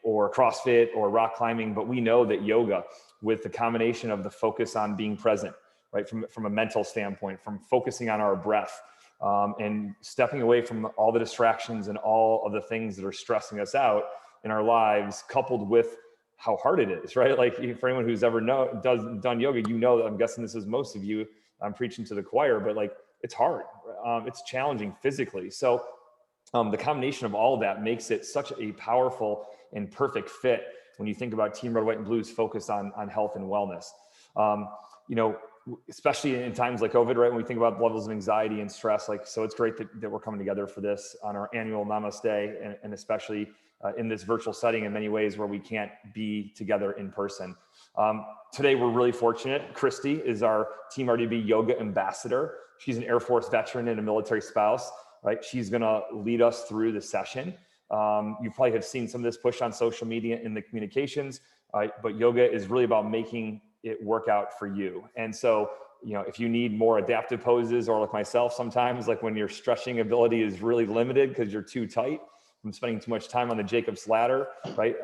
or CrossFit or rock climbing, but we know that yoga, with the combination of the focus on being present, right, from a mental standpoint, from focusing on our breath, and stepping away from all the distractions and all of the things that are stressing us out in our lives, coupled with how hard it is, right? Like, for anyone who's ever done yoga, you know, I'm guessing this is most of you, I'm preaching to the choir, but like, it's hard. It's challenging physically. So the combination of all of that makes it such a powerful and perfect fit when you think about Team Red, White, and Blue's focus on health and wellness. You know, especially in times like COVID, right? When we think about levels of anxiety and stress, like, so it's great that we're coming together for this on our annual NamasDay, and especially in this virtual setting in many ways where we can't be together in person. Today, we're really fortunate. Christy is our Team RDB yoga ambassador. She's an Air Force veteran and a military spouse, right? She's gonna lead us through the session. You probably have seen some of this push on social media in the communications, but yoga is really about making it work out for you. And so, you know, if you need more adaptive poses, or like myself, sometimes like when your stretching ability is really limited because you're too tight from spending too much time on the Jacob's ladder, right?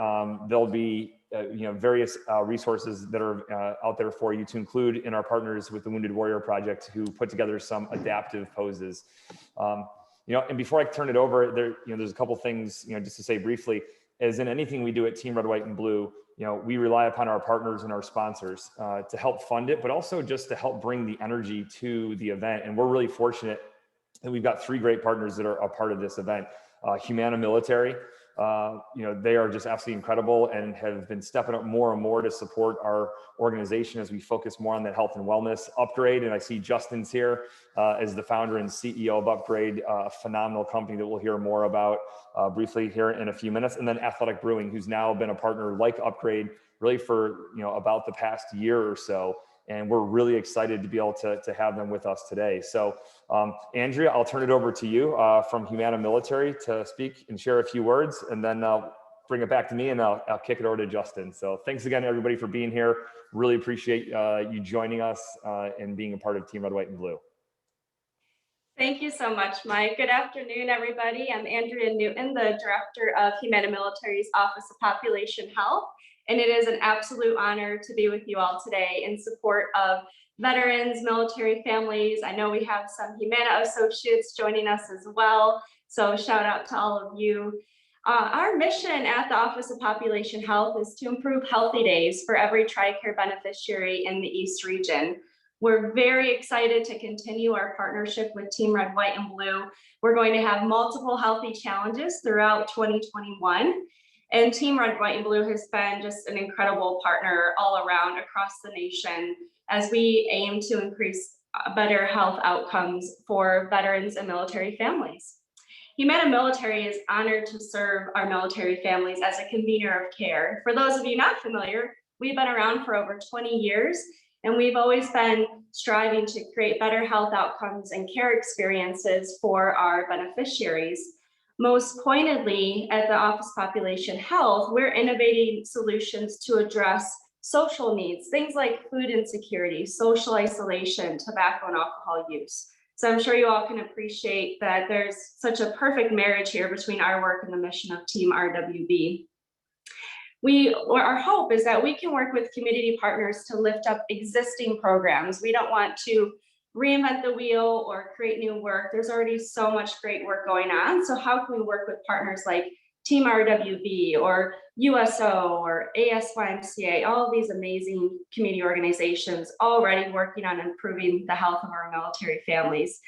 There'll be you know, various resources that are out there for you to include in our partners with the Wounded Warrior Project, who put together some adaptive poses. You know, and before I turn it over, there's a couple things, you know, just to say briefly, as in anything we do at Team Red, White, and Blue, you know, we rely upon our partners and our sponsors to help fund it, but also just to help bring the energy to the event. And we're really fortunate that we've got 3 great partners that are a part of this event. Humana Military, you know, they are just absolutely incredible and have been stepping up more and more to support our organization as we focus more on that health and wellness. Upgrade, and I see Justin's here as the founder and CEO of Upgrade, a phenomenal company that we'll hear more about briefly here in a few minutes. And then Athletic Brewing, who's now been a partner like Upgrade really for, you know, about the past year or so. And we're really excited to be able to have them with us today. So Andrea, I'll turn it over to you from Humana Military to speak and share a few words, and then I'll bring it back to me, and I'll kick it over to Justin. So thanks again, everybody, for being here. Really appreciate you joining us and being a part of Team Red, White, and Blue. Thank you so much, Mike. Good afternoon, everybody. I'm Andrea Newton, the director of Humana Military's Office of Population Health. And it is an absolute honor to be with you all today in support of veterans, military families. I know we have some Humana associates joining us as well, so shout out to all of you. Our mission at the Office of Population Health is to improve healthy days for every TRICARE beneficiary in the East region. We're very excited to continue our partnership with Team Red, White, and Blue. We're going to have multiple healthy challenges throughout 2021. And Team Red, White, and Blue has been just an incredible partner all around across the nation as we aim to increase better health outcomes for veterans and military families. Humana Military is honored to serve our military families as a convener of care. For those of you not familiar, we've been around for over 20 years, and we've always been striving to create better health outcomes and care experiences for our beneficiaries. Most pointedly, at the Office of Population Health, we're innovating solutions to address social needs, things like food insecurity, social isolation, tobacco and alcohol use. So I'm sure you all can appreciate that there's such a perfect marriage here between our work and the mission of Team RWB. Our hope is that we can work with community partners to lift up existing programs. We don't want to reinvent the wheel or create new work. There's already so much great work going on. So how can we work with partners like Team RWB or USO or ASYMCA, all of these amazing community organizations already working on improving the health of our military families.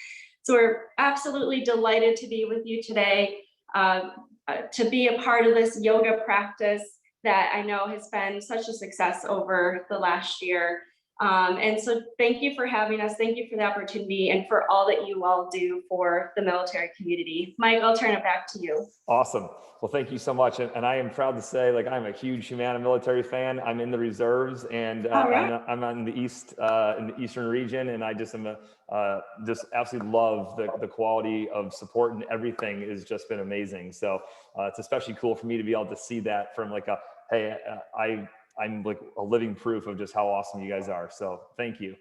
So we're absolutely delighted to be with you today, to be a part of this yoga practice that I know has been such a success over the last year. And so thank you for having us. Thank you for the opportunity and for all that you all do for the military community. Mike, I'll turn it back to you. Awesome. Well, thank you so much. And I am proud to say, like, I'm a huge Humana military fan. I'm in the reserves, and I'm on the in the Eastern region. And I just am just absolutely love the quality of support, and everything has just been amazing. So it's especially cool for me to be able to see that from like hey, I'm like a living proof of just how awesome you guys are. So thank you.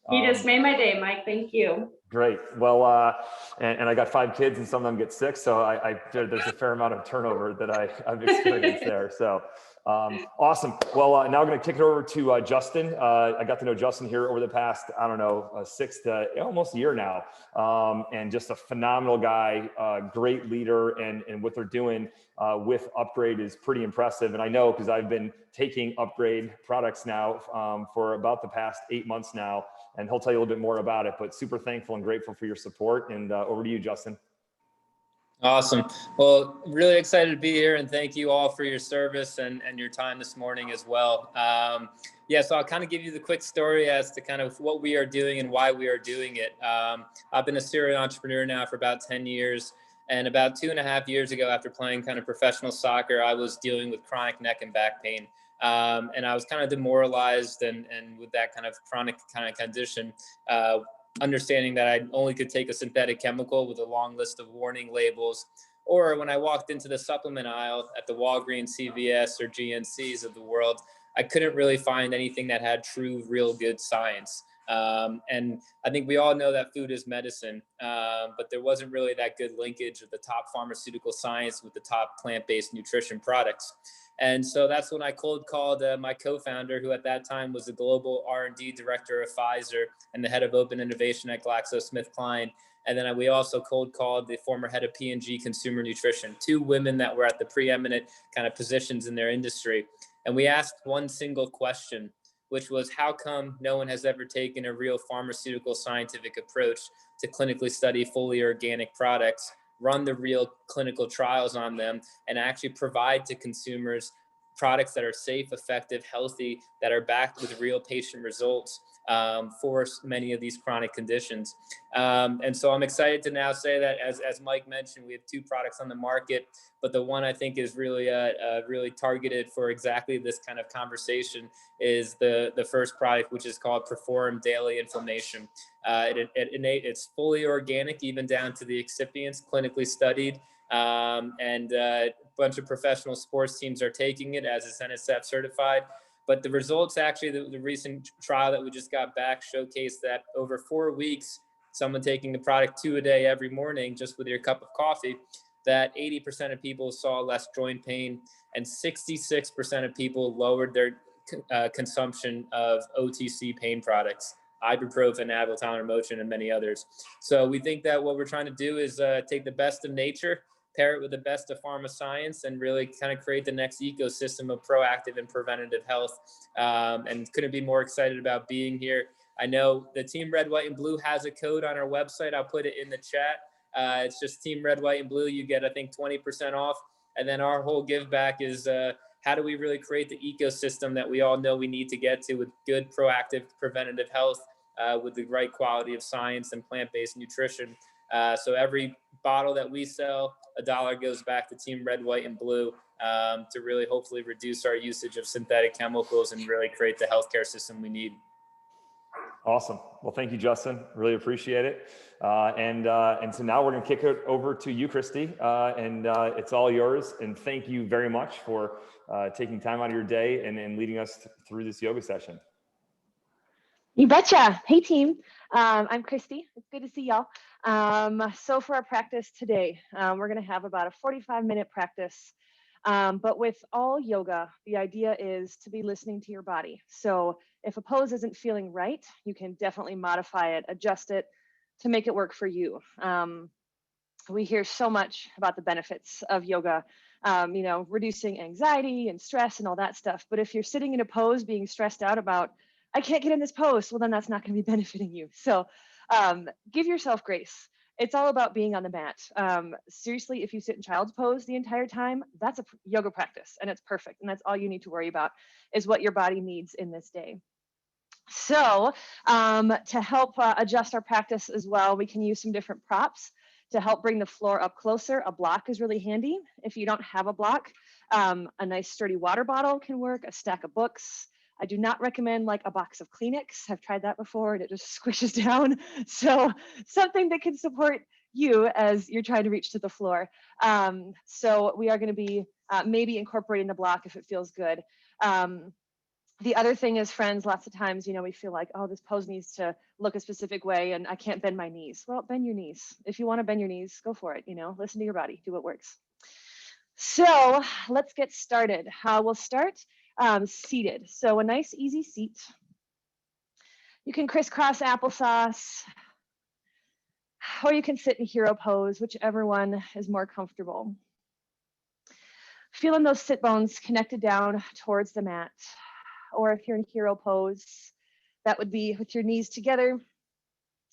You just made my day, Mike. Thank you. Great. Well, and I got 5 kids and some of them get sick. So there's a fair amount of turnover that I've experienced there. So awesome. Well, now I'm going to kick it over to Justin. I got to know Justin here over the past, I don't know, 6 to almost a year now. And just a phenomenal guy, great leader, and what they're doing with Upgrade is pretty impressive. And I know because I've been taking Upgrade products now for about the past 8 months now. And he'll tell you a little bit more about it, but super thankful and grateful for your support. And over to you, Justin. Awesome. Well, really excited to be here, and thank you all for your service and your time this morning as well. So I'll kind of give you the quick story as to kind of what we are doing and why we are doing it. I've been a serial entrepreneur now for about 10 years. And about 2.5 years ago, after playing kind of professional soccer, I was dealing with chronic neck and back pain. And I was kind of demoralized and with that kind of chronic kind of condition, understanding that I only could take a synthetic chemical with a long list of warning labels. Or when I walked into the supplement aisle at the Walgreens, CVS, or GNCs of the world, I couldn't really find anything that had true, real good science. And I think we all know that food is medicine, but there wasn't really that good linkage of the top pharmaceutical science with the top plant-based nutrition products. And so that's when I cold called my co-founder, who at that time was the global R&D director of Pfizer and the head of open innovation at GlaxoSmithKline. And then we also cold called the former head of P&G Consumer Nutrition, 2 women that were at the preeminent kind of positions in their industry. And we asked one single question, which was, how come no one has ever taken a real pharmaceutical scientific approach to clinically study fully organic products, run the real clinical trials on them, and actually provide to consumers products that are safe, effective, healthy, that are backed with real patient results for many of these chronic conditions. And so I'm excited to now say that, as Mike mentioned, we have 2 products on the market, but the one I think is really really targeted for exactly this kind of conversation is the first product, which is called Perform Daily Inflammation. It's fully organic, even down to the excipients, clinically studied. And a bunch of professional sports teams are taking it as it's NSF certified. But the results, actually, the recent trial that we just got back showcased that over 4 weeks, someone taking the product 2 a day every morning, just with your cup of coffee, that 80% of people saw less joint pain, and 66% of people lowered their consumption of OTC pain products, ibuprofen, Advil, Motrin, and many others. So we think that what we're trying to do is take the best of nature, pair it with the best of pharma science, and really kind of create the next ecosystem of proactive and preventative health. And couldn't be more excited about being here. I know the Team Red, White, and Blue has a code on our website. I'll put it in the chat. It's just Team Red, White, and Blue. You get, I think, 20% off. And then our whole give back is how do we really create the ecosystem that we all know we need to get to with good, proactive, preventative health with the right quality of science and plant-based nutrition. So every bottle that we sell, $1 goes back to Team Red, White, and Blue to really hopefully reduce our usage of synthetic chemicals and really create the healthcare system we need. Awesome. Well, thank you, Justin. Really appreciate it. And so now we're going to kick it over to you, Christy, and it's all yours. And thank you very much for taking time out of your day and leading us through this yoga session. You betcha. Hey, team. I'm Christy. It's good to see y'all. So for our practice today, we're going to have about a 45-minute practice. But with all yoga, the idea is to be listening to your body. So if a pose isn't feeling right, you can definitely modify it, adjust it to make it work for you. We hear so much about the benefits of yoga, reducing anxiety and stress and all that stuff. But if you're sitting in a pose being stressed out about, I can't get in this pose, well, then that's not going to be benefiting you. So give yourself grace. It's all about being on the mat. Seriously, if you sit in child's pose the entire time, that's a yoga practice and it's perfect. And that's all you need to worry about is what your body needs in this day. So to help adjust our practice as well, we can use some different props to help bring the floor up closer. A block is really handy. If you don't have a block, a nice sturdy water bottle can work, a stack of books. I do not recommend like a box of Kleenex. I've tried that before and it just squishes down. So something that can support you as you're trying to reach to the floor. So we are going to be maybe incorporating the block if it feels good. The other thing is, friends, lots of times, we feel like, oh, this pose needs to look a specific way and I can't bend my knees. Well, bend your knees. If you want to bend your knees, go for it. Listen to your body, do what works. So let's get started. We'll start seated. So a nice, easy seat. You can crisscross applesauce, or you can sit in hero pose, whichever one is more comfortable. Feeling those sit bones connected down towards the mat. Or if you're in hero pose, that would be with your knees together,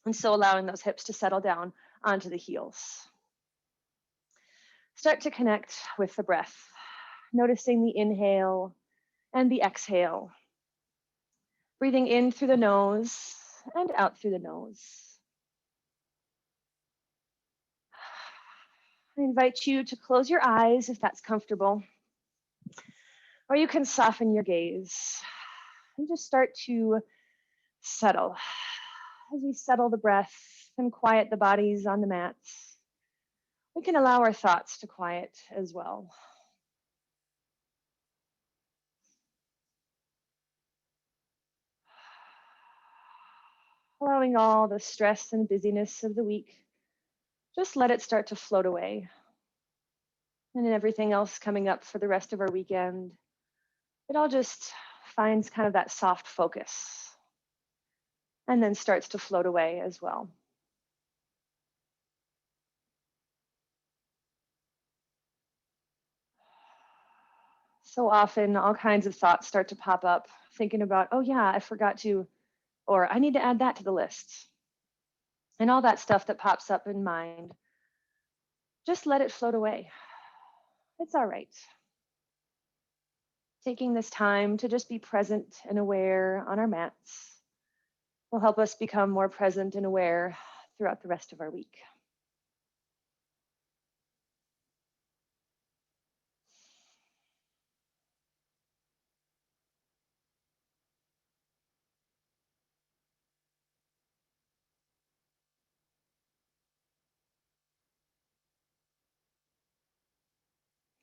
and so allowing those hips to settle down onto the heels. Start to connect with the breath, noticing the inhale and the exhale. Breathing in through the nose and out through the nose. I invite you to close your eyes if that's comfortable, or you can soften your gaze and just start to settle. As we settle the breath and quiet the bodies on the mats, we can allow our thoughts to quiet as well. Allowing all the stress and busyness of the week, just let it start to float away. And then everything else coming up for the rest of our weekend, it all just finds kind of that soft focus and then starts to float away as well. So often all kinds of thoughts start to pop up, thinking about, oh yeah, I forgot to, or I need to add that to the list. And all that stuff that pops up in mind, just let it float away. It's all right. Taking this time to just be present and aware on our mats will help us become more present and aware throughout the rest of our week.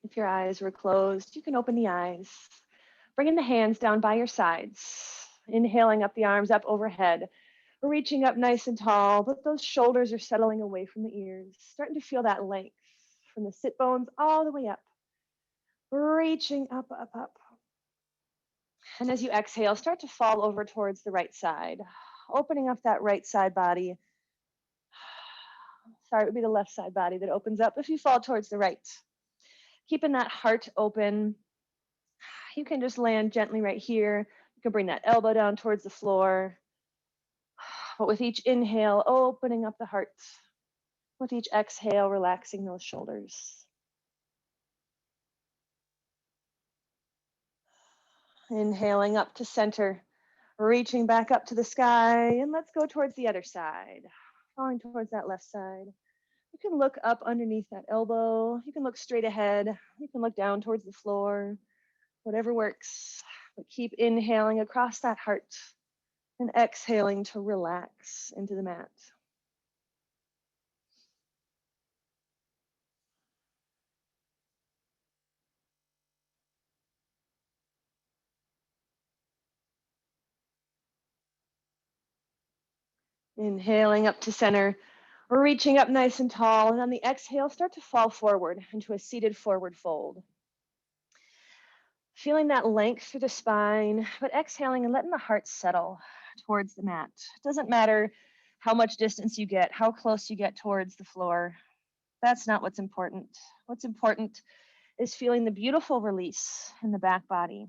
If your eyes were closed, you can open the eyes. Bringing the hands down by your sides. Inhaling up the arms up overhead. Reaching up nice and tall, but those shoulders are settling away from the ears. Starting to feel that length from the sit bones all the way up. Reaching up, up, up. And as you exhale, start to fall over towards the right side. Opening up that right side body. Sorry, it would be the left side body that opens up if you fall towards the right. Keeping that heart open. You can just land gently right here. You can bring that elbow down towards the floor. But with each inhale, opening up the heart. With each exhale, relaxing those shoulders. Inhaling up to center, reaching back up to the sky, and let's go towards the other side. Falling towards that left side. You can look up underneath that elbow. You can look straight ahead. You can look down towards the floor. Whatever works. But keep inhaling across that heart and exhaling to relax into the mat. Inhaling up to center, reaching up nice and tall, and on the exhale, start to fall forward into a seated forward fold. Feeling that length through the spine, but exhaling and letting the heart settle towards the mat. It doesn't matter how much distance you get, how close you get towards the floor. That's not what's important. What's important is feeling the beautiful release in the back body.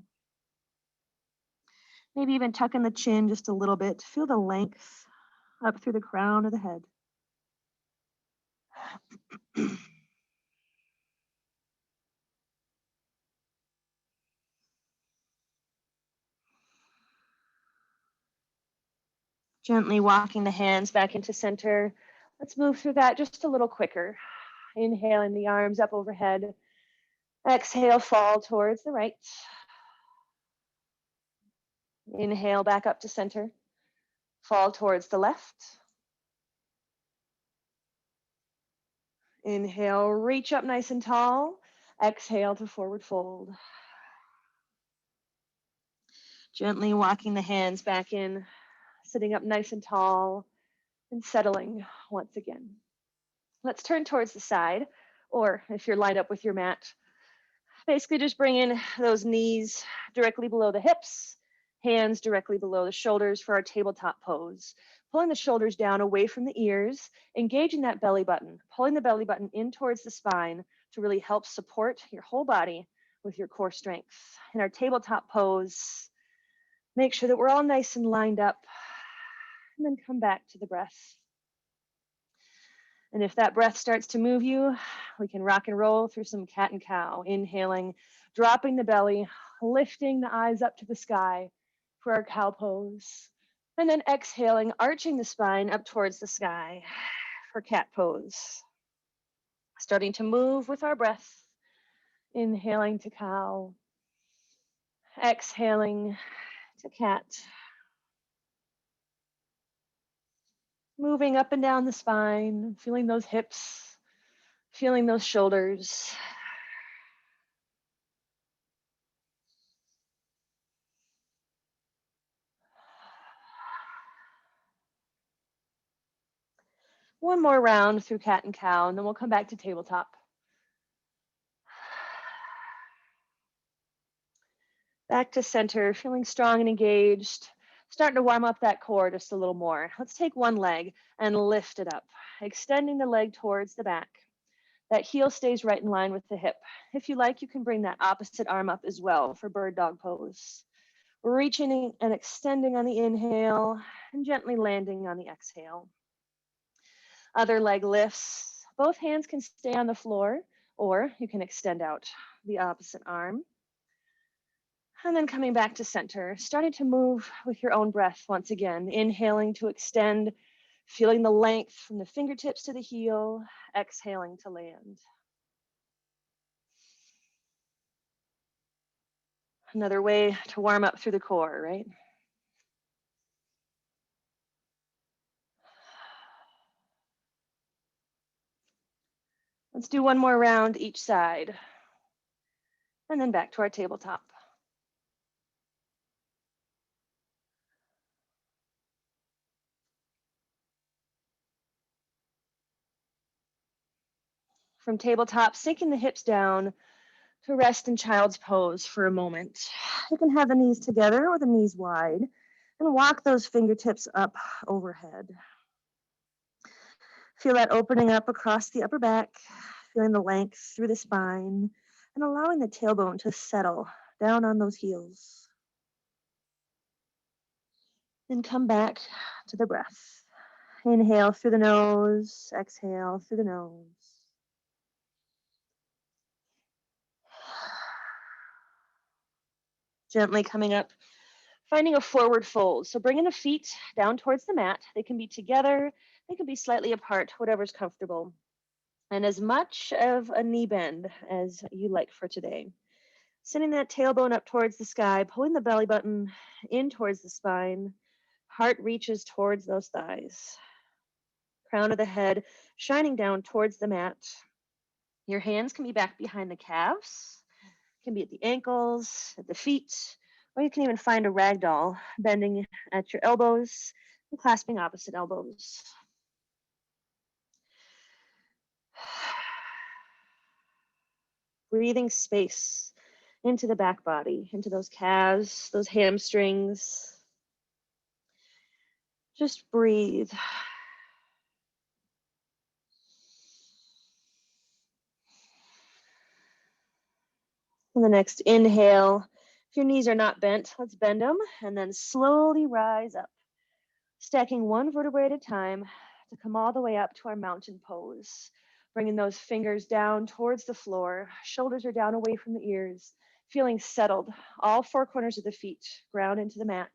Maybe even tucking the chin just a little bit. Feel the length up through the crown of the head. Gently walking the hands back into center. Let's move through that just a little quicker. Inhaling the arms up overhead. Exhale, fall towards the right. Inhale back up to center. Fall towards the left. Inhale, reach up nice and tall. Exhale to forward fold. Gently walking the hands back in, sitting up nice and tall, and settling once again. Let's turn towards the side, or if you're lined up with your mat, basically just bring in those knees directly below the hips, hands directly below the shoulders for our tabletop pose. Pulling the shoulders down away from the ears, engaging that belly button, pulling the belly button in towards the spine to really help support your whole body with your core strength. In our tabletop pose, make sure that we're all nice and lined up, and then come back to the breath. And if that breath starts to move you, we can rock and roll through some cat and cow, inhaling, dropping the belly, lifting the eyes up to the sky for our cow pose. And then exhaling, arching the spine up towards the sky for cat pose. Starting to move with our breath, inhaling to cow, exhaling to cat. Moving up and down the spine, feeling those hips, feeling those shoulders. One more round through cat and cow, and then we'll come back to tabletop. Back to center, feeling strong and engaged. Starting to warm up that core just a little more. Let's take one leg and lift it up, extending the leg towards the back. That heel stays right in line with the hip. If you like, you can bring that opposite arm up as well for bird dog pose. Reaching and extending on the inhale and gently landing on the exhale. Other leg lifts. Both hands can stay on the floor, or you can extend out the opposite arm. And then coming back to center, starting to move with your own breath once again, inhaling to extend, feeling the length from the fingertips to the heel, exhaling to land. Another way to warm up through the core, right? Let's do one more round each side, and then back to our tabletop. From tabletop, sinking the hips down to rest in child's pose for a moment. You can have the knees together or the knees wide, and walk those fingertips up overhead. Feel that opening up across the upper back, feeling the length through the spine, and allowing the tailbone to settle down on those heels. Then come back to the breath. Inhale through the nose, exhale through the nose. Gently coming up, finding a forward fold. So bringing the feet down towards the mat. They can be together, they can be slightly apart, whatever's comfortable. And as much of a knee bend as you like for today. Sending that tailbone up towards the sky, pulling the belly button in towards the spine. Heart reaches towards those thighs. Crown of the head shining down towards the mat. Your hands can be back behind the calves, can be at the ankles, at the feet, or you can even find a rag doll, bending at your elbows and clasping opposite elbows. Breathing space into the back body, into those calves, those hamstrings. Just breathe. On the next inhale, if your knees are not bent, let's bend them and then slowly rise up, stacking one vertebrae at a time to come all the way up to our mountain pose. Bringing those fingers down towards the floor, shoulders are down away from the ears, feeling settled, all four corners of the feet ground into the mat,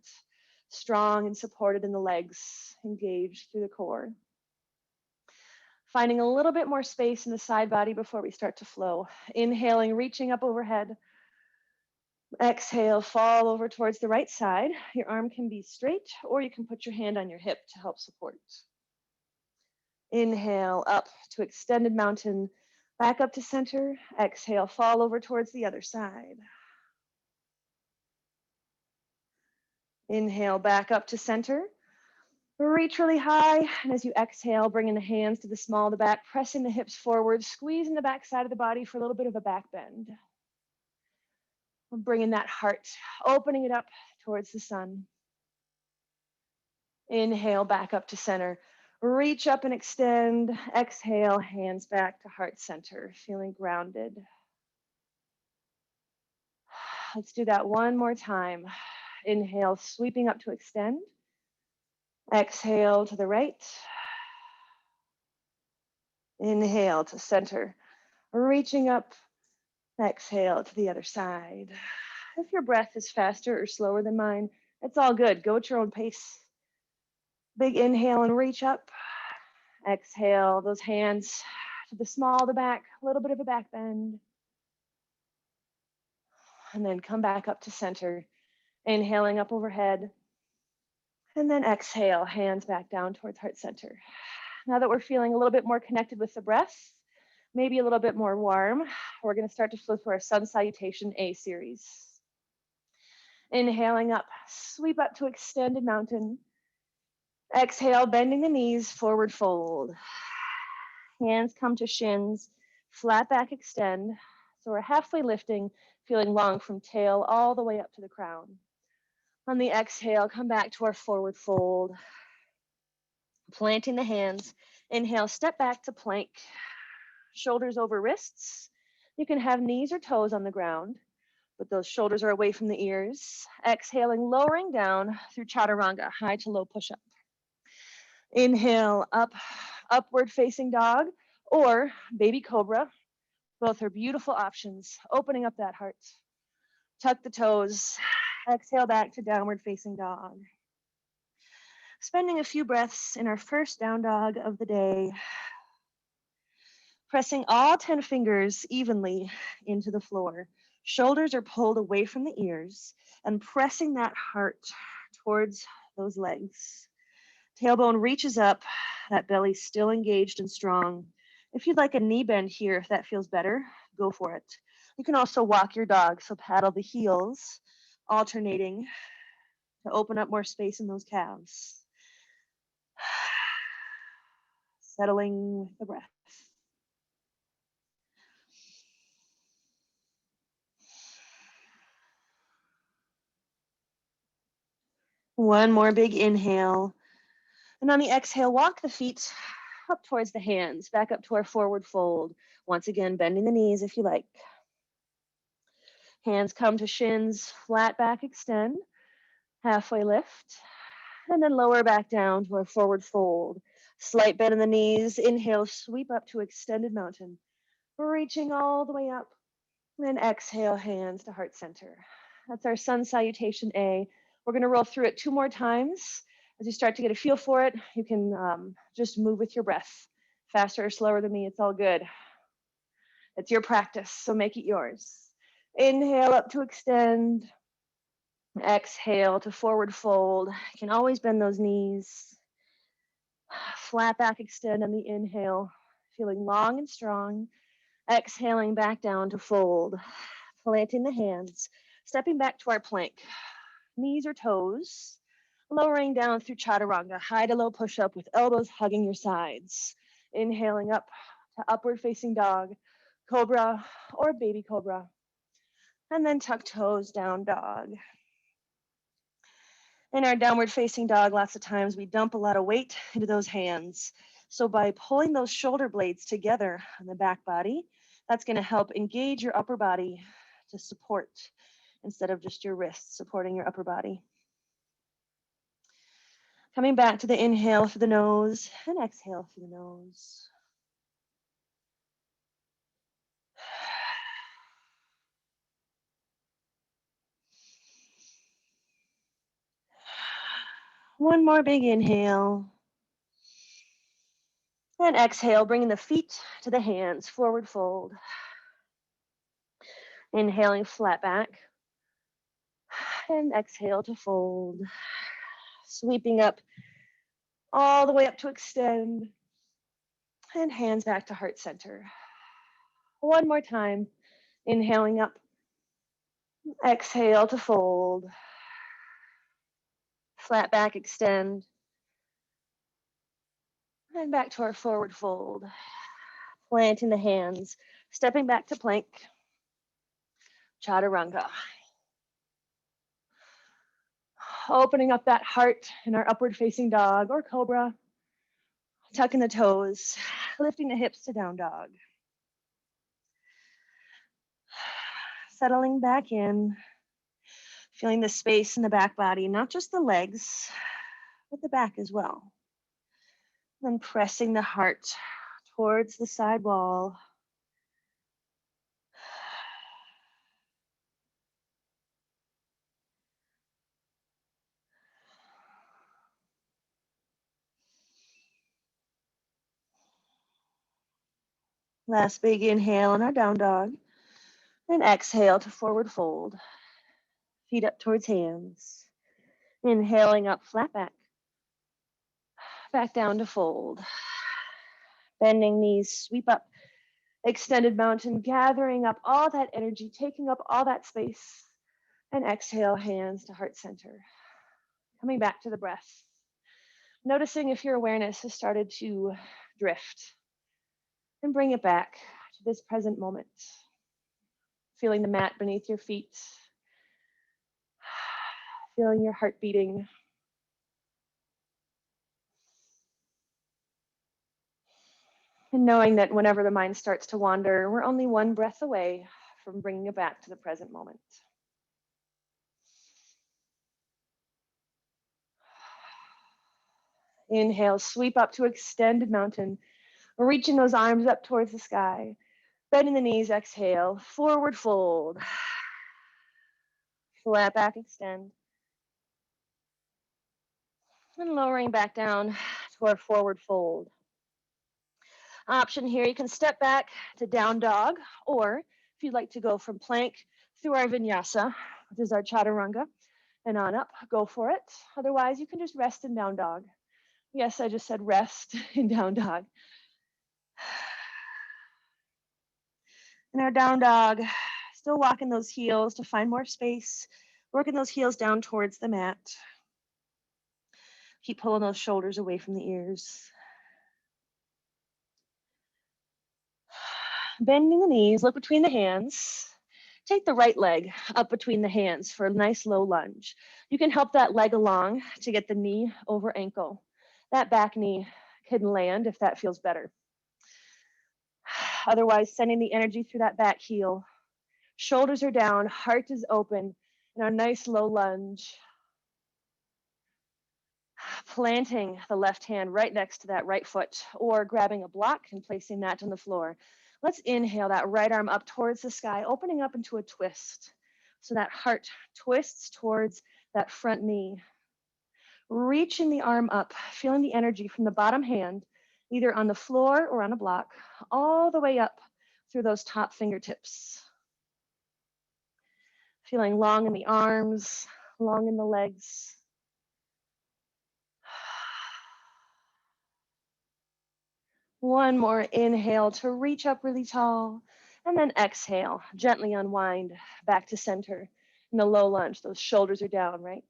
strong and supported in the legs, engaged through the core. Finding a little bit more space in the side body before we start to flow. Inhaling, reaching up overhead. Exhale, fall over towards the right side. Your arm can be straight, or you can put your hand on your hip to help support. Inhale, up to extended mountain, back up to center. Exhale, fall over towards the other side. Inhale back up to center. Reach really high. And as you exhale, bringing the hands to the small of the back, pressing the hips forward, squeezing the back side of the body for a little bit of a back bend. Bringing that heart, opening it up towards the sun. Inhale back up to center. Reach up and extend. Exhale, hands back to heart center, feeling grounded. Let's do that one more time. Inhale, sweeping up to extend. Exhale to the right. Inhale to center. Reaching up. Exhale to the other side. If your breath is faster or slower than mine, it's all good. Go at your own pace. Big inhale and reach up. Exhale, those hands to the small of the back, a little bit of a back bend. And then come back up to center. Inhaling up overhead. And then exhale, hands back down towards heart center. Now that we're feeling a little bit more connected with the breath, maybe a little bit more warm, we're going to start to flow through our Sun Salutation A series. Inhaling up, sweep up to extended mountain. Exhale, bending the knees, forward fold. Hands come to shins, flat back extend. So we're halfway lifting, feeling long from tail all the way up to the crown. On the exhale, come back to our forward fold. Planting the hands. Inhale, step back to plank. Shoulders over wrists. You can have knees or toes on the ground, but those shoulders are away from the ears. Exhaling, lowering down through Chaturanga, high to low push-up. Inhale, up, upward facing dog, or baby cobra. Both are beautiful options. Opening up that heart. Tuck the toes. Exhale back to downward facing dog. Spending a few breaths in our first down dog of the day. Pressing all 10 fingers evenly into the floor. Shoulders are pulled away from the ears and pressing that heart towards those legs. Tailbone reaches up, that belly still engaged and strong. If you'd like a knee bend here, if that feels better, go for it. You can also walk your dog, so paddle the heels, alternating to open up more space in those calves. Settling with the breath. One more big inhale. And on the exhale, walk the feet up towards the hands, back up to our forward fold. Once again, bending the knees if you like. Hands come to shins, flat back extend, halfway lift, and then lower back down to our forward fold. Slight bend in the knees, inhale, sweep up to extended mountain, reaching all the way up, and exhale, hands to heart center. That's our Sun Salutation A. We're gonna roll through it 2 more times. As you start to get a feel for it, you can just move with your breath. Faster or slower than me, it's all good. It's your practice, so make it yours. Inhale up to extend. Exhale to forward fold. You can always bend those knees. Flat back extend on the inhale, feeling long and strong. Exhaling back down to fold. Planting the hands, stepping back to our plank. Knees or toes. Lowering down through Chaturanga, high to low push-up with elbows hugging your sides. Inhaling up to upward facing dog, cobra or baby cobra. And then tuck toes, down dog. In our downward facing dog, lots of times we dump a lot of weight into those hands. So by pulling those shoulder blades together on the back body, that's gonna help engage your upper body to support instead of just your wrists supporting your upper body. Coming back to the inhale through the nose and exhale through the nose. One more big inhale. And exhale, bringing the feet to the hands, forward fold. Inhaling flat back. And exhale to fold. Sweeping up all the way up to extend. And hands back to heart center. One more time. Inhaling up. Exhale to fold. Flat back, extend. And back to our forward fold. Planting the hands, stepping back to plank. Chaturanga. Opening up that heart in our upward facing dog or cobra. Tucking the toes, lifting the hips to down dog. Settling back in, feeling the space in the back body, not just the legs, but the back as well. Then pressing the heart towards the side wall. Last big inhale in our down dog. And exhale to forward fold. Feet up towards hands. Inhaling up, flat back. Back down to fold. Bending knees, sweep up. Extended mountain, gathering up all that energy, taking up all that space. And exhale, hands to heart center. Coming back to the breath. Noticing if your awareness has started to drift. And bring it back to this present moment. Feeling the mat beneath your feet. Feeling your heart beating. And knowing that whenever the mind starts to wander, we're only one breath away from bringing it back to the present moment. Inhale, sweep up to extended mountain, reaching those arms up towards the sky. Bending the knees, exhale, forward fold. Flat back, extend. And lowering back down to our forward fold. Option here, you can step back to down dog, or if you'd like to go from plank through our vinyasa, which is our chaturanga, and on up, go for it. Otherwise, you can just rest in down dog. Yes, I just said rest in down dog. In our down dog, still walking those heels to find more space, working those heels down towards the mat. Keep pulling those shoulders away from the ears. Bending the knees, look between the hands. Take the right leg up between the hands for a nice low lunge. You can help that leg along to get the knee over ankle. That back knee can land if that feels better. Otherwise, sending the energy through that back heel. Shoulders are down, heart is open, and our nice low lunge. Planting the left hand right next to that right foot, or grabbing a block and placing that on the floor. Let's inhale that right arm up towards the sky, opening up into a twist. So that heart twists towards that front knee. Reaching the arm up, feeling the energy from the bottom hand, either on the floor or on a block, all the way up through those top fingertips. Feeling long in the arms, long in the legs. One more inhale to reach up really tall, and then exhale, gently unwind back to center in the low lunge. Those shoulders are down, right?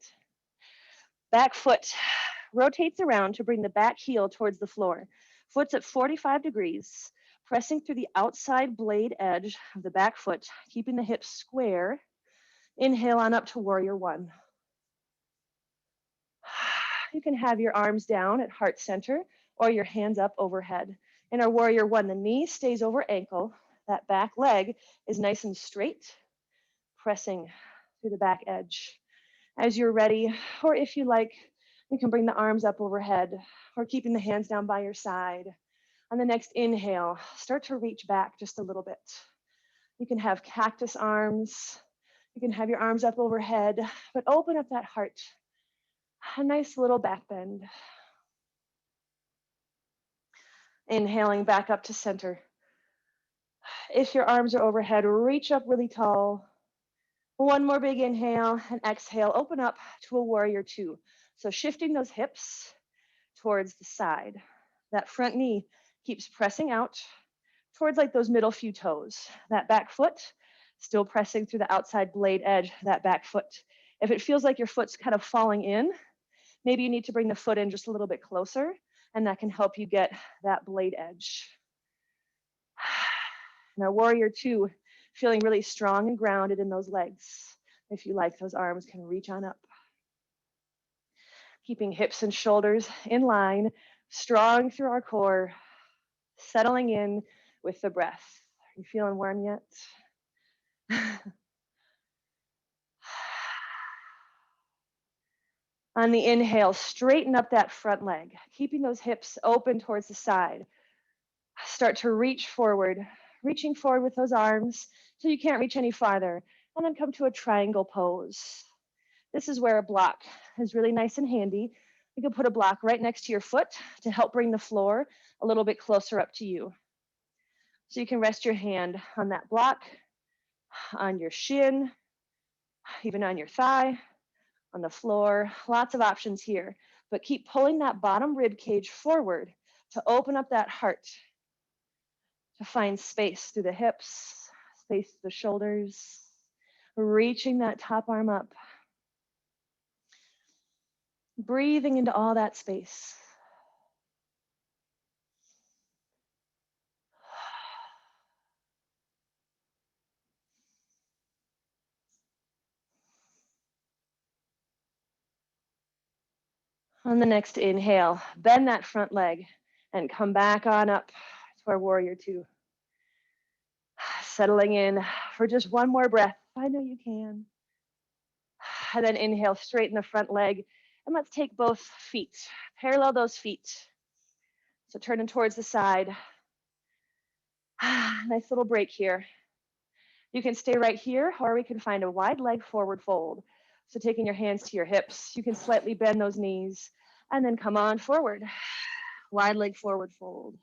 Back foot rotates around to bring the back heel towards the floor. Foot's at 45 degrees, pressing through the outside blade edge of the back foot, keeping the hips square. Inhale on up to warrior one. You can have your arms down at heart center or your hands up overhead. In our warrior one, the knee stays over ankle. That back leg is nice and straight, pressing through the back edge. As you're ready, or if you like, you can bring the arms up overhead or keeping the hands down by your side. On the next inhale, start to reach back just a little bit. You can have cactus arms. You can have your arms up overhead, but open up that heart. A nice little back bend. Inhaling back up to center. If your arms are overhead, reach up really tall. One more big inhale and exhale. Open up to a warrior two. So shifting those hips towards the side. That front knee keeps pressing out towards like those middle few toes. That back foot still pressing through the outside blade edge, that back foot. If it feels like your foot's kind of falling in, Maybe you need to bring the foot in just a little bit closer, and that can help you get that blade edge. Now, warrior two, feeling really strong and grounded in those legs. If you like, those arms can reach on up. Keeping hips and shoulders in line, strong through our core, settling in with the breath. Are you feeling warm yet? On the inhale, straighten up that front leg, keeping those hips open towards the side. Start to reach forward, reaching forward with those arms so you can't reach any farther, and then come to a triangle pose. This is where a block is really nice and handy. You can put a block right next to your foot to help bring the floor a little bit closer up to you. So you can rest your hand on that block, on your shin, even on your thigh, on the floor. Lots of options here, but keep pulling that bottom rib cage forward to open up that heart, to find space through the hips, space through the shoulders, reaching that top arm up, breathing into all that space. On the next inhale, bend that front leg and come back on up to our warrior two. Settling in for just one more breath. I know you can. And then inhale, straighten the front leg. And let's take both feet, parallel those feet. So turning towards the side. Nice little break here. You can stay right here, or we can find a wide leg forward fold. So taking your hands to your hips, you can slightly bend those knees and then come on forward. Wide leg forward fold.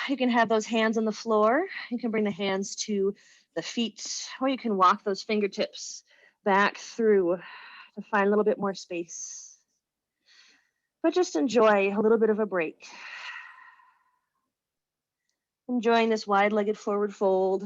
You can have those hands on the floor. You can bring the hands to the feet, or you can walk those fingertips back through to find a little bit more space. But just enjoy a little bit of a break. Enjoying this wide-legged forward fold.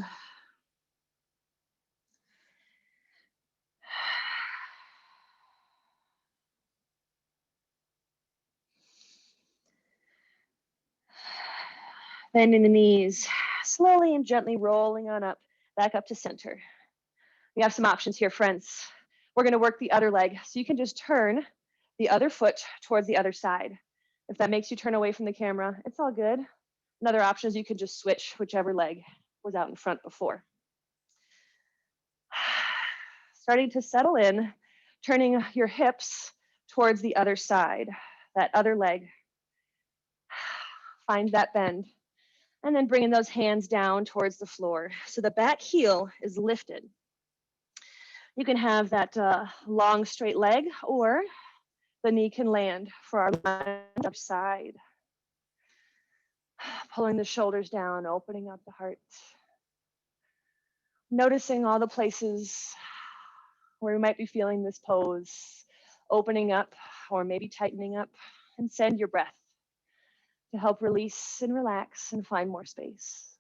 Bending the knees, slowly and gently rolling on up, back up to center. We have some options here, friends. We're going to work the other leg. So you can just turn the other foot towards the other side. If that makes you turn away from the camera, it's all good. Another option is you could just switch whichever leg was out in front before. Starting to settle in, turning your hips towards the other side, that other leg. Find that bend. And then bringing those hands down towards the floor. So the back heel is lifted. You can have that long straight leg, or the knee can land for our left side. Pulling the shoulders down, opening up the heart. Noticing all the places where we might be feeling this pose, opening up or maybe tightening up, and send your breath to help release and relax and find more space.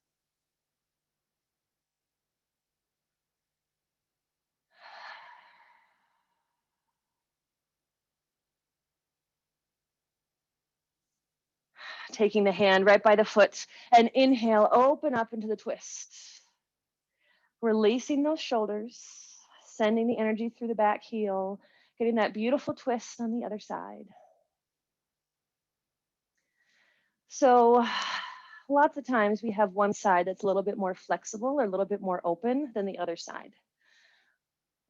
Taking the hand right by the foot and inhale, open up into the twist. Releasing those shoulders, sending the energy through the back heel, getting that beautiful twist on the other side. So lots of times we have one side that's a little bit more flexible or a little bit more open than the other side.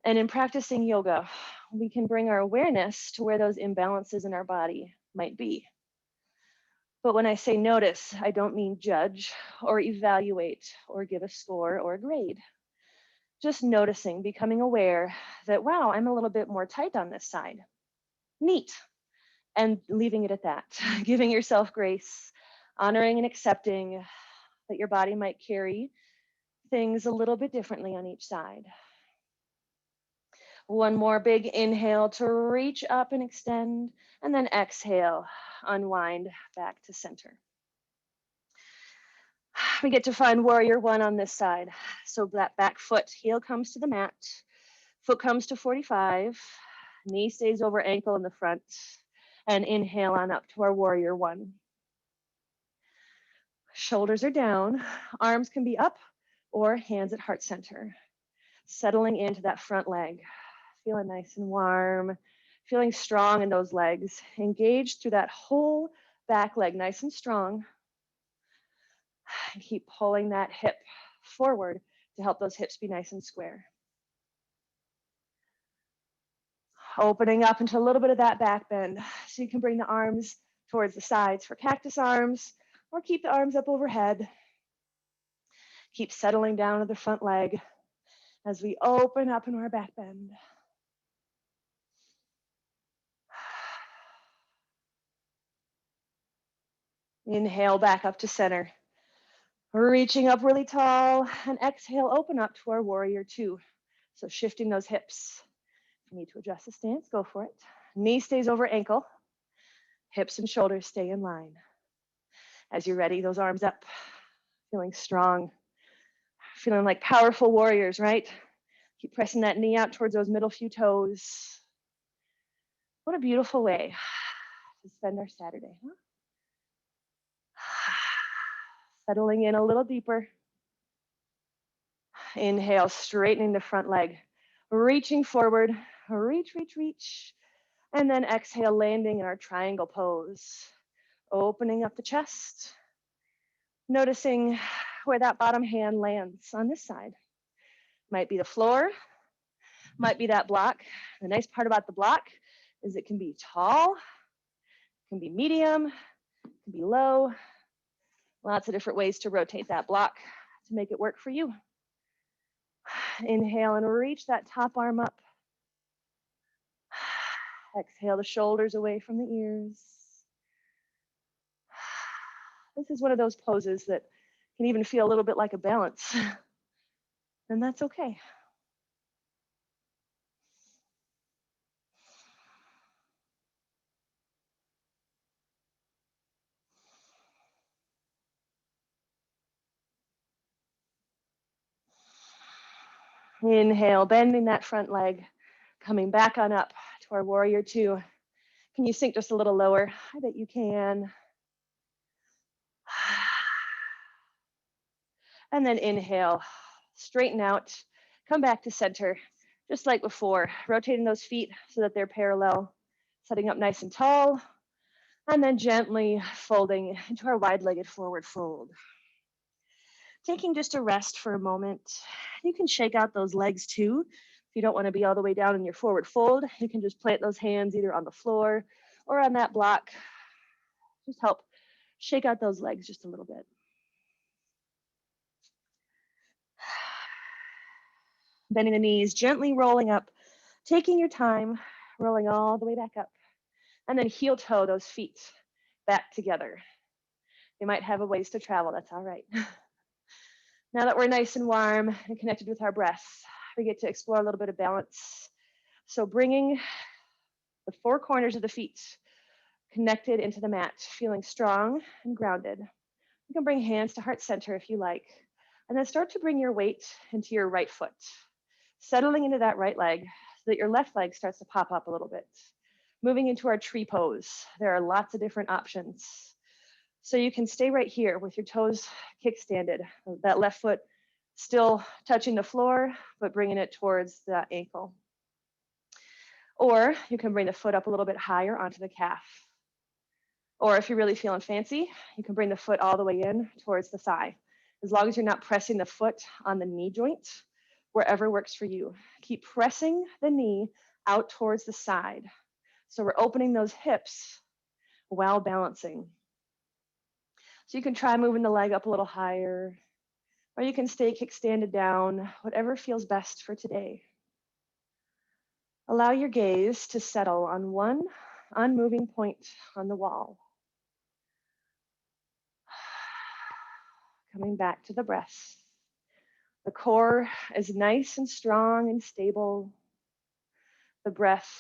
And in practicing yoga, we can bring our awareness to where those imbalances in our body might be. But when I say notice, I don't mean judge or evaluate or give a score or a grade. Just noticing, becoming aware that, wow, I'm a little bit more tight on this side. Neat. And leaving it at that. Giving yourself grace, honoring and accepting that your body might carry things a little bit differently on each side. One more big inhale to reach up and extend, and then exhale, unwind back to center. We get to find warrior one on this side. So that back foot, heel comes to the mat, foot comes to 45, Knee stays over ankle in the front. And inhale on up to our warrior one. Shoulders are down. Arms can be up or hands at heart center. Settling into that front leg. Feeling nice and warm. Feeling strong in those legs. Engage through that whole back leg, nice and strong. And keep pulling that hip forward to help those hips be nice and square. Opening up into a little bit of that back bend. So you can bring the arms towards the sides for cactus arms, or keep the arms up overhead. Keep settling down to the front leg as we open up into our back bend. Inhale back up to center. Reaching up really tall, and exhale, open up to our warrior two. So shifting those hips. If you need to adjust the stance, go for it. Knee stays over ankle. Hips and shoulders stay in line. As you're ready, those arms up. Feeling strong. Feeling like powerful warriors, right? Keep pressing that knee out towards those middle few toes. What a beautiful way to spend our Saturday, huh? Settling in a little deeper. Inhale, straightening the front leg. Reaching forward, reach, reach, reach. And then exhale, landing in our triangle pose. Opening up the chest. Noticing where that bottom hand lands on this side. Might be the floor, might be that block. The nice part about the block is it can be tall, can be medium, can be low. Lots of different ways to rotate that block to make it work for you. Inhale and reach that top arm up. Exhale the shoulders away from the ears. This is one of those poses that can even feel a little bit like a balance. And that's okay. Inhale, bending that front leg, coming back on up to our warrior two. Can you sink just a little lower? I bet you can. And then inhale, straighten out, come back to center, just like before, rotating those feet so that they're parallel, setting up nice and tall, and then gently folding into our wide-legged forward fold. Taking just a rest for a moment. You can shake out those legs too. If you don't want to be all the way down in your forward fold, you can just plant those hands either on the floor or on that block. Just help shake out those legs just a little bit. Bending the knees, gently rolling up, taking your time, rolling all the way back up. And then heel toe those feet back together. You might have a ways to travel, that's all right. Now that we're nice and warm and connected with our breath, we get to explore a little bit of balance. So bringing the four corners of the feet connected into the mat, feeling strong and grounded. You can bring hands to heart center if you like, and then start to bring your weight into your right foot, settling into that right leg so that your left leg starts to pop up a little bit. Moving into our tree pose, there are lots of different options. So you can stay right here with your toes kickstanded, that left foot still touching the floor, but bringing it towards the ankle. Or you can bring the foot up a little bit higher onto the calf. Or if you're really feeling fancy, you can bring the foot all the way in towards the thigh. As long as you're not pressing the foot on the knee joint, wherever works for you. Keep pressing the knee out towards the side. So we're opening those hips while balancing. So you can try moving the leg up a little higher, or you can stay kickstanded down, whatever feels best for today. Allow your gaze to settle on one unmoving point on the wall. Coming back to the breath. The core is nice and strong and stable. The breath,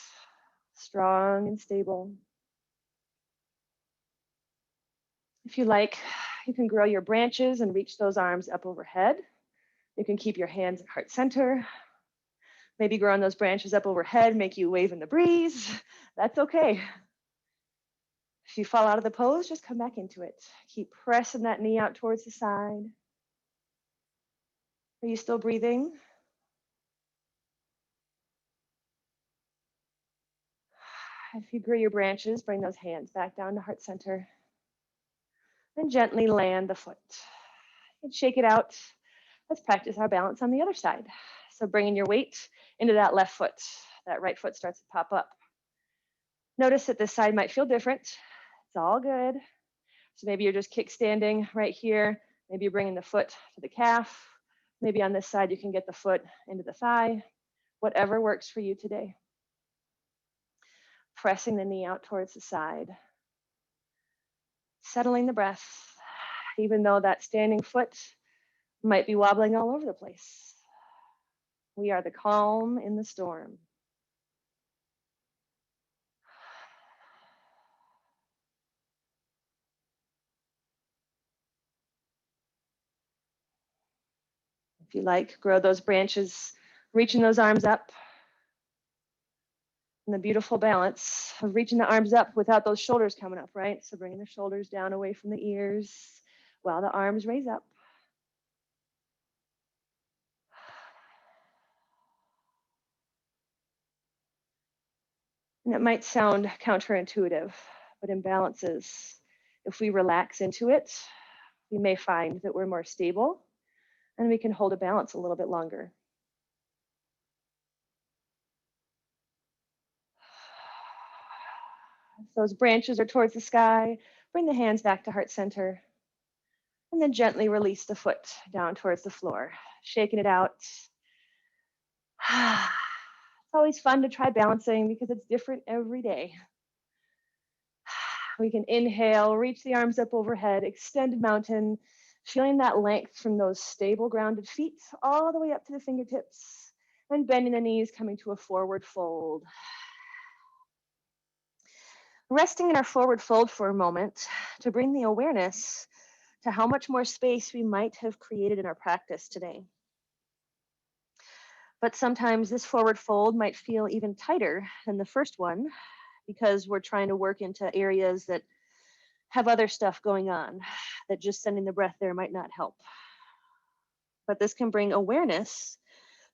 strong and stable. If you like, you can grow your branches and reach those arms up overhead. You can keep your hands at heart center. Maybe growing those branches up overhead, make you wave in the breeze. That's okay. If you fall out of the pose, just come back into it. Keep pressing that knee out towards the side. Are you still breathing? If you grow your branches, bring those hands back down to heart center. And gently land the foot. And shake it out. Let's practice our balance on the other side. So bringing your weight into that left foot. That right foot starts to pop up. Notice that this side might feel different. It's all good. So maybe you're just kickstanding right here. Maybe you're bringing the foot to the calf. Maybe on this side, you can get the foot into the thigh. Whatever works for you today. Pressing the knee out towards the side. Settling the breath, even though that standing foot might be wobbling all over the place. We are the calm in the storm. If you like, grow those branches, reaching those arms up. And the beautiful balance of reaching the arms up without those shoulders coming up, right? So bringing the shoulders down away from the ears while the arms raise up. And it might sound counterintuitive, but in balances, if we relax into it, we may find that we're more stable and we can hold a balance a little bit longer. Those branches are towards the sky. Bring the hands back to heart center. And then gently release the foot down towards the floor, shaking it out. It's always fun to try balancing because it's different every day. We can inhale, reach the arms up overhead, extended mountain, feeling that length from those stable grounded feet all the way up to the fingertips, and bending the knees, coming to a forward fold. Resting in our forward fold for a moment to bring the awareness to how much more space we might have created in our practice today. But sometimes this forward fold might feel even tighter than the first one because we're trying to work into areas that have other stuff going on, that just sending the breath there might not help. But this can bring awareness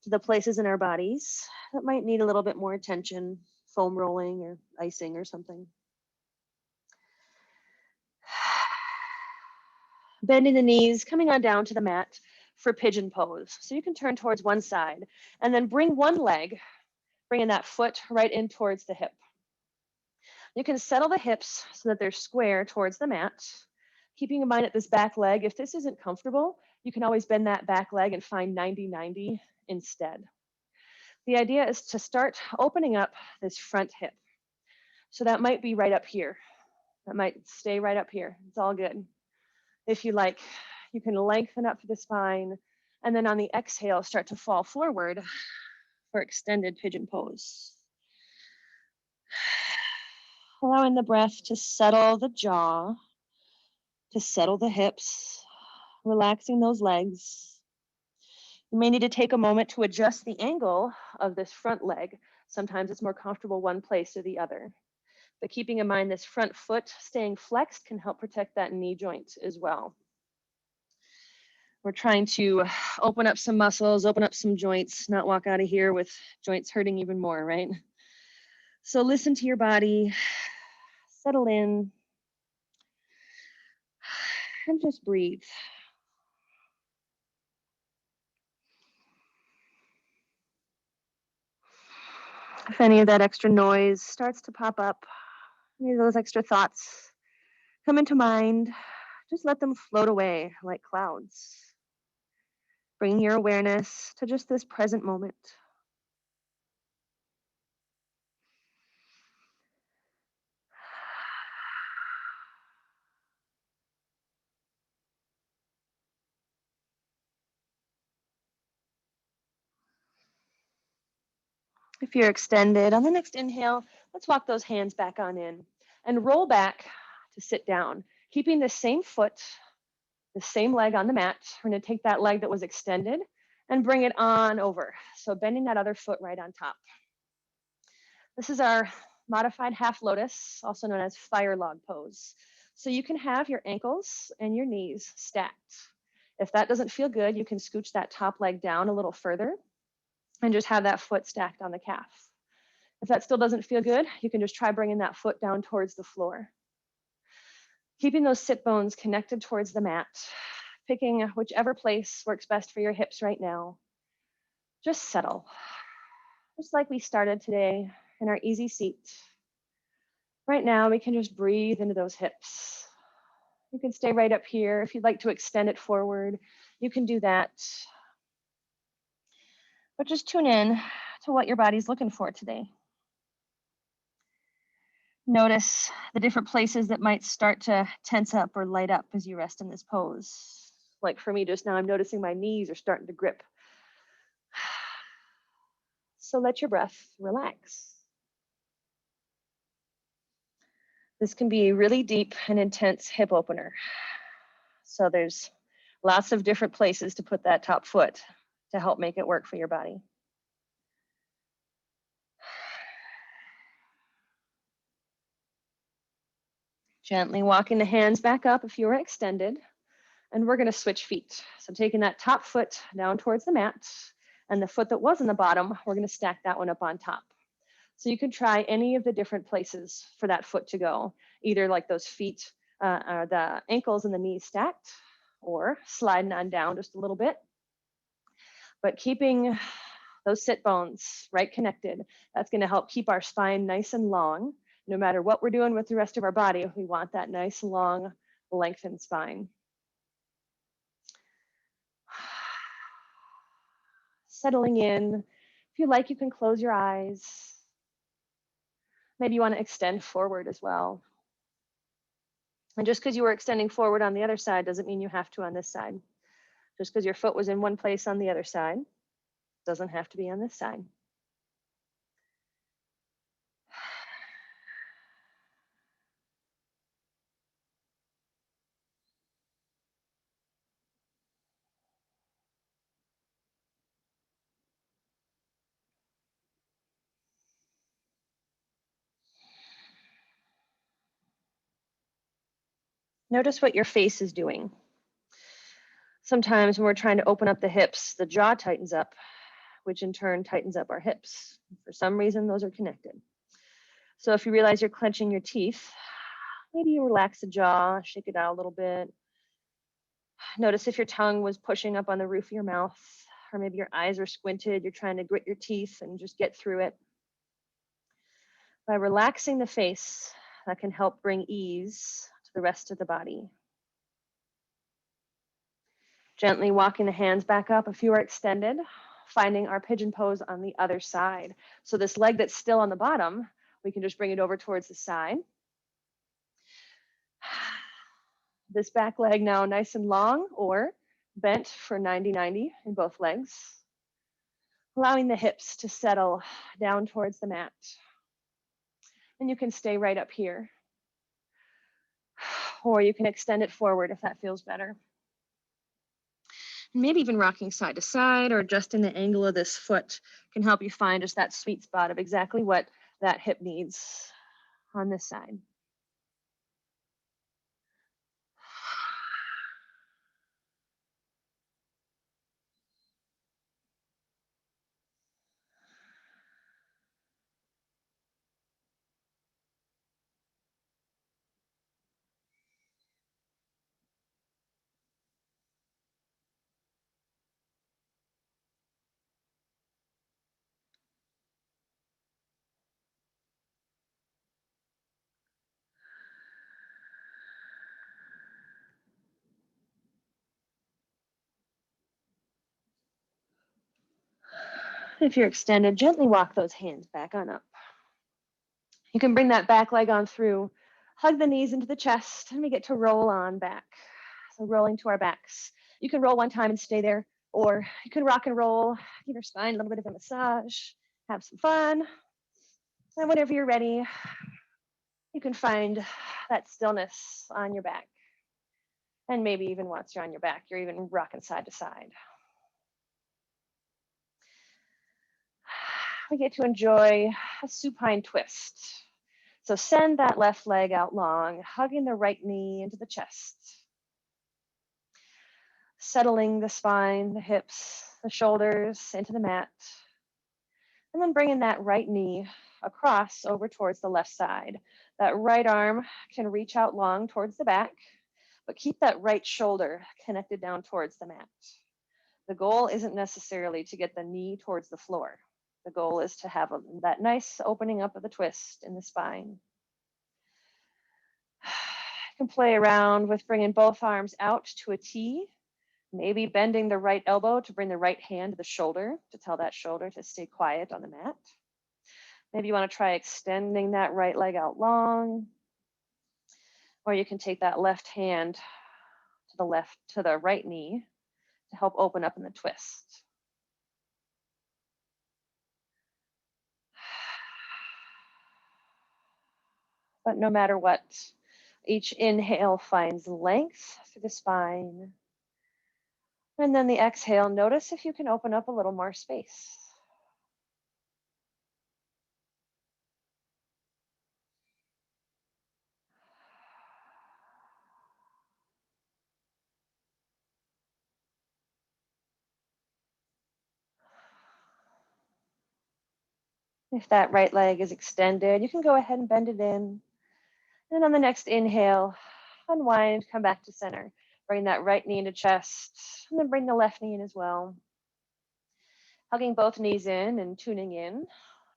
to the places in our bodies that might need a little bit more attention, foam rolling or icing or something. Bending the knees, coming on down to the mat for pigeon pose. So you can turn towards one side and then bring one leg, bringing that foot right in towards the hip. You can settle the hips so that they're square towards the mat. Keeping in mind at this back leg, if this isn't comfortable, you can always bend that back leg and find 90-90 instead. The idea is to start opening up this front hip. So that might be right up here. That might stay right up here. It's all good. If you like, you can lengthen up the spine, and then on the exhale, start to fall forward for extended pigeon pose. Allowing the breath to settle the jaw, to settle the hips, relaxing those legs. You may need to take a moment to adjust the angle of this front leg. Sometimes it's more comfortable one place or the other. But keeping in mind this front foot staying flexed can help protect that knee joint as well. We're trying to open up some muscles, open up some joints, not walk out of here with joints hurting even more, right? So listen to your body, settle in, and just breathe. If any of that extra noise starts to pop up, any of those extra thoughts come into mind, just let them float away like clouds. Bring your awareness to just this present moment. If you're extended, on the next inhale, let's walk those hands back on in and roll back to sit down, keeping the same foot, the same leg on the mat. We're going to take that leg that was extended and bring it on over. So bending that other foot right on top. This is our modified half lotus, also known as fire log pose. So you can have your ankles and your knees stacked. If that doesn't feel good, you can scooch that top leg down a little further and just have that foot stacked on the calf. If that still doesn't feel good, you can just try bringing that foot down towards the floor. Keeping those sit bones connected towards the mat, picking whichever place works best for your hips right now. Just settle, just like we started today in our easy seat. Right now, we can just breathe into those hips. You can stay right up here. If you'd like to extend it forward, you can do that. But just tune in to what your body's looking for today. Notice the different places that might start to tense up or light up as you rest in this pose. Like for me just now, I'm noticing my knees are starting to grip. So let your breath relax. This can be a really deep and intense hip opener. So there's lots of different places to put that top foot to help make it work for your body. Gently walking the hands back up if you are extended. And we're going to switch feet. So taking that top foot down towards the mat, and the foot that was in the bottom, we're going to stack that one up on top. So you can try any of the different places for that foot to go, either like those feet, the ankles and the knees stacked, or sliding on down just a little bit. But keeping those sit bones right connected, that's going to help keep our spine nice and long. No matter what we're doing with the rest of our body, we want that nice, long, lengthened spine. Settling in. If you like, you can close your eyes. Maybe you want to extend forward as well. And just because you were extending forward on the other side doesn't mean you have to on this side. Just because your foot was in one place on the other side doesn't have to be on this side. Notice what your face is doing. Sometimes when we're trying to open up the hips, the jaw tightens up, which in turn tightens up our hips. For some reason, those are connected. So if you realize you're clenching your teeth, maybe you relax the jaw, shake it out a little bit. Notice if your tongue was pushing up on the roof of your mouth, or maybe your eyes are squinted, you're trying to grit your teeth and just get through it. By relaxing the face, that can help bring ease to the rest of the body. Gently walking the hands back up if you are extended, finding our pigeon pose on the other side. So this leg that's still on the bottom, we can just bring it over towards the side. This back leg now nice and long or bent for 90-90 in both legs. Allowing the hips to settle down towards the mat. And you can stay right up here. Or you can extend it forward if that feels better. Maybe even rocking side to side or adjusting the angle of this foot can help you find just that sweet spot of exactly what that hip needs on this side. If you're extended, gently walk those hands back on up. You can bring that back leg on through, hug the knees into the chest, and we get to roll on back. So rolling to our backs. You can roll one time and stay there, or you can rock and roll, give your spine a little bit of a massage, have some fun. And whenever you're ready, you can find that stillness on your back. And maybe even once you're on your back, you're even rocking side to side. we get to enjoy a supine twist. So send that left leg out long, hugging the right knee into the chest. Settling the spine, the hips, the shoulders into the mat. And then bringing that right knee across over towards the left side. That right arm can reach out long towards the back, but keep that right shoulder connected down towards the mat. The goal isn't necessarily to get the knee towards the floor. The goal is to have that nice opening up of the twist in the spine. You can play around with bringing both arms out to a T, maybe bending the right elbow to bring the right hand to the shoulder to tell that shoulder to stay quiet on the mat. Maybe you want to try extending that right leg out long, or you can take that left hand to the right knee to help open up in the twist. But no matter what, each inhale finds length through the spine. And then the exhale, notice if you can open up a little more space. If that right leg is extended, you can go ahead and bend it in. And on the next inhale, unwind, come back to center. Bring that right knee into chest, and then bring the left knee in as well. Hugging both knees in and tuning in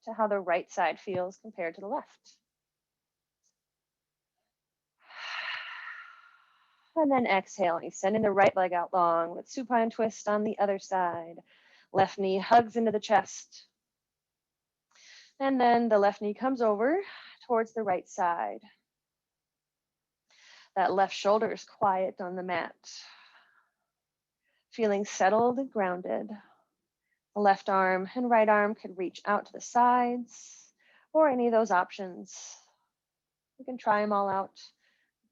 to how the right side feels compared to the left. And then exhaling, sending the right leg out long with supine twist on the other side. Left knee hugs into the chest. And then the left knee comes over towards the right side. That left shoulder is quiet on the mat. Feeling settled and grounded. The left arm and right arm could reach out to the sides or any of those options. You can try them all out.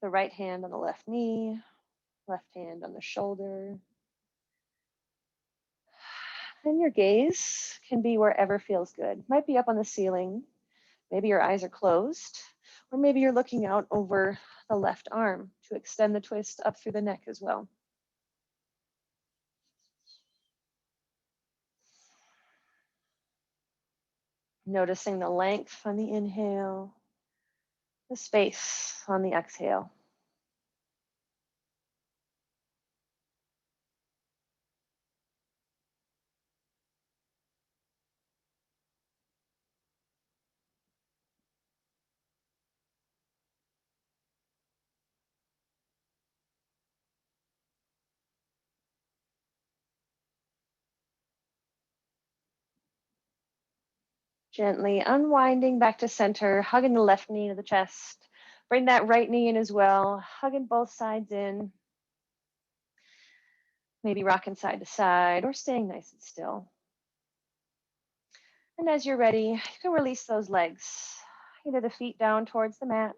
The right hand on the left knee, left hand on the shoulder. And your gaze can be wherever feels good. Might be up on the ceiling. Maybe your eyes are closed, or maybe you're looking out over the left arm to extend the twist up through the neck as well. Noticing the length on the inhale, the space on the exhale. Gently unwinding back to center, hugging the left knee to the chest. Bring that right knee in as well, hugging both sides in. Maybe rocking side to side or staying nice and still. And as you're ready, you can release those legs, either the feet down towards the mat,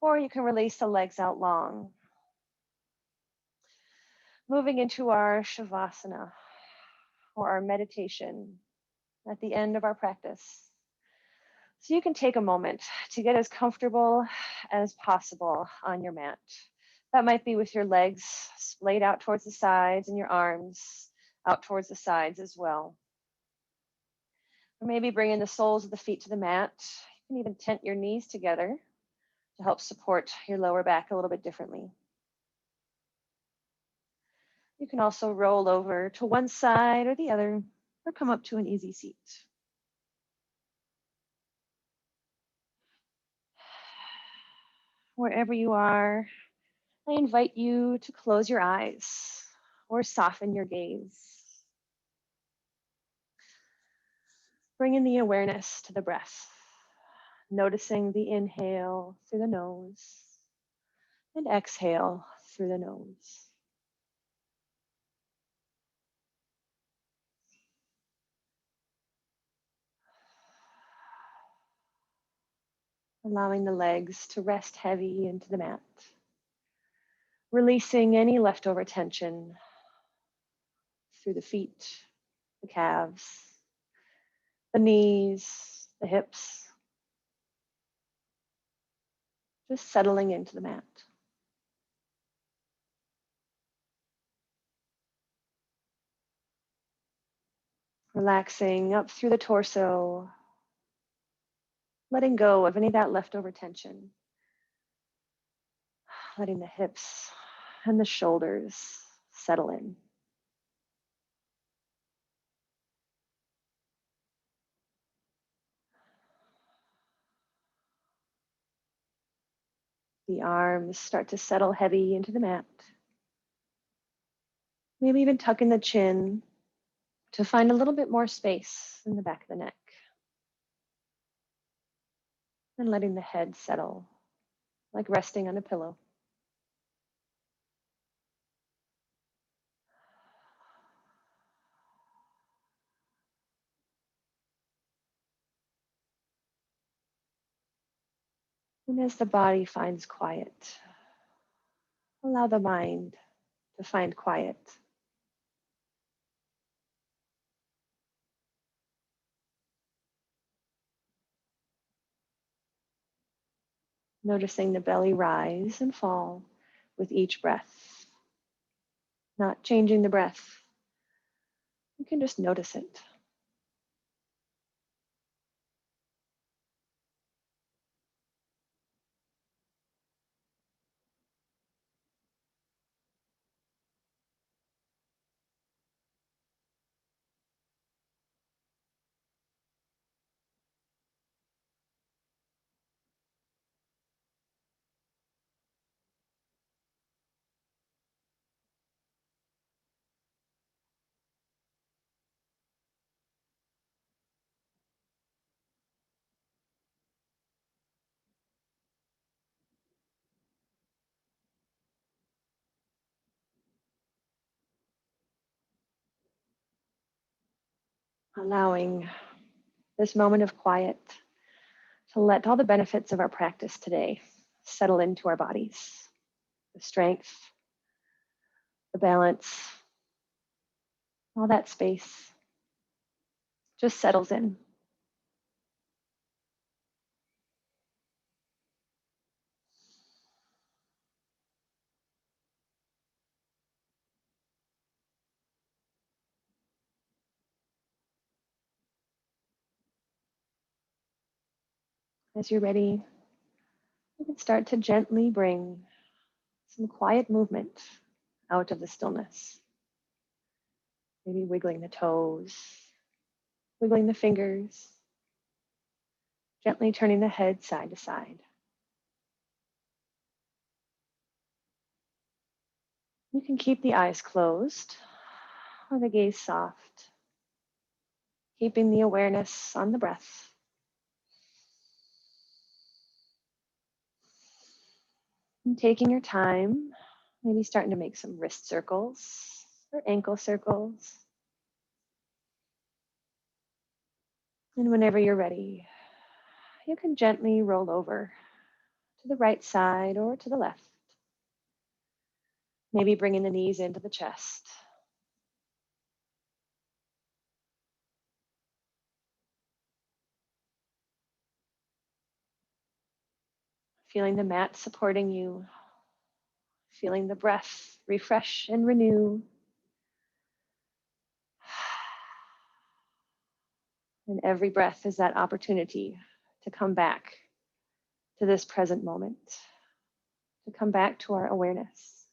or you can release the legs out long. Moving into our Shavasana, or our meditation at the end of our practice. So you can take a moment to get as comfortable as possible on your mat. That might be with your legs splayed out towards the sides and your arms out towards the sides as well. Or maybe bringing the soles of the feet to the mat. You can even tent your knees together to help support your lower back a little bit differently. You can also roll over to one side or the other, or come up to an easy seat. Wherever you are, I invite you to close your eyes or soften your gaze. Bringing the awareness to the breath, noticing the inhale through the nose and exhale through the nose. Allowing the legs to rest heavy into the mat. Releasing any leftover tension through the feet, the calves, the knees, the hips, just settling into the mat. Relaxing up through the torso, letting go of any of that leftover tension, letting the hips and the shoulders settle in. The arms start to settle heavy into the mat. Maybe even tucking the chin to find a little bit more space in the back of the neck. And letting the head settle, like resting on a pillow. And as the body finds quiet, allow the mind to find quiet. Noticing the belly rise and fall with each breath. Not changing the breath. You can just notice it. Allowing this moment of quiet to let all the benefits of our practice today settle into our bodies. The strength, the balance, all that space just settles in. As you're ready, you can start to gently bring some quiet movement out of the stillness. Maybe wiggling the toes, wiggling the fingers, gently turning the head side to side. You can keep the eyes closed or the gaze soft, keeping the awareness on the breath. And taking your time, maybe starting to make some wrist circles or ankle circles. And whenever you're ready, you can gently roll over to the right side or to the left. Maybe bringing the knees into the chest. Feeling the mat supporting you. Feeling the breath refresh and renew. And every breath is that opportunity to come back to this present moment, to come back to our awareness.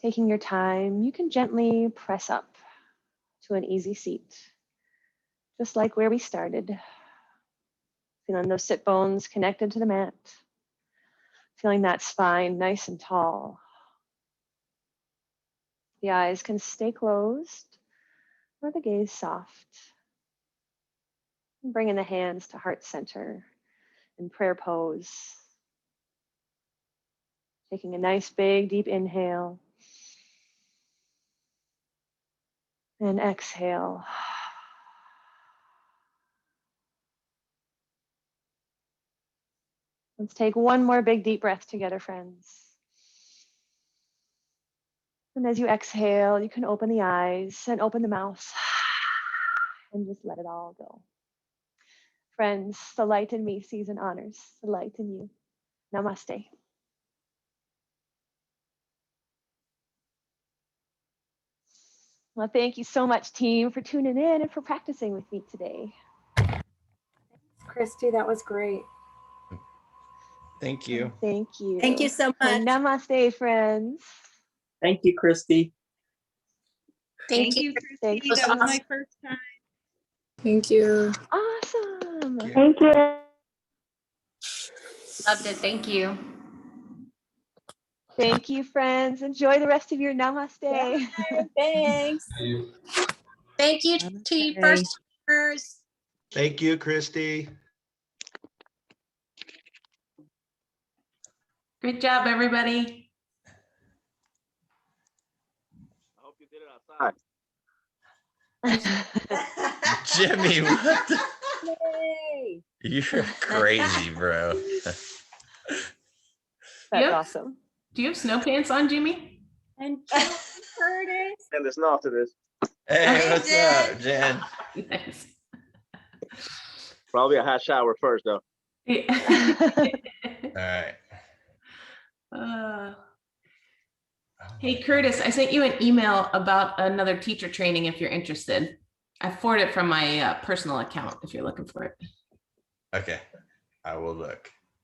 Taking your time, you can gently press up to an easy seat, just like where we started. Feeling those sit bones connected to the mat. Feeling that spine nice and tall. The eyes can stay closed or the gaze soft. And bringing the hands to heart center in prayer pose. Taking a nice big deep inhale. And exhale. Let's take one more big deep breath together, friends. And as you exhale, you can open the eyes and open the mouth and just let it all go. Friends, the light in me sees and honors the light in you. Namaste. Well, thank you so much, team, for tuning in and for practicing with me today. Christy, that was great. Thank you. Thank you. Thank you so And much. namaste, friends. Thank you, Christy. Thank you. Thanks. That was my first time. Thank you. Awesome. Thank you. Loved it. Thank you. Thank you, friends. Enjoy the rest of your namaste. Thanks. Thank you to you first timers. Thank you, Christy. Good job, everybody. I hope you did it outside. Jimmy, what the? Yay. You're crazy, bro. That's Yep. awesome. Do you have snow pants on, Jimmy? And Curtis. And there's no after this. Hey, what's up, Jen? Nice. Probably a hot shower first, though. All right. Hey, Curtis, I sent you an email about another teacher training if you're interested. I forwarded it from my personal account if you're looking for it. Okay, I will look.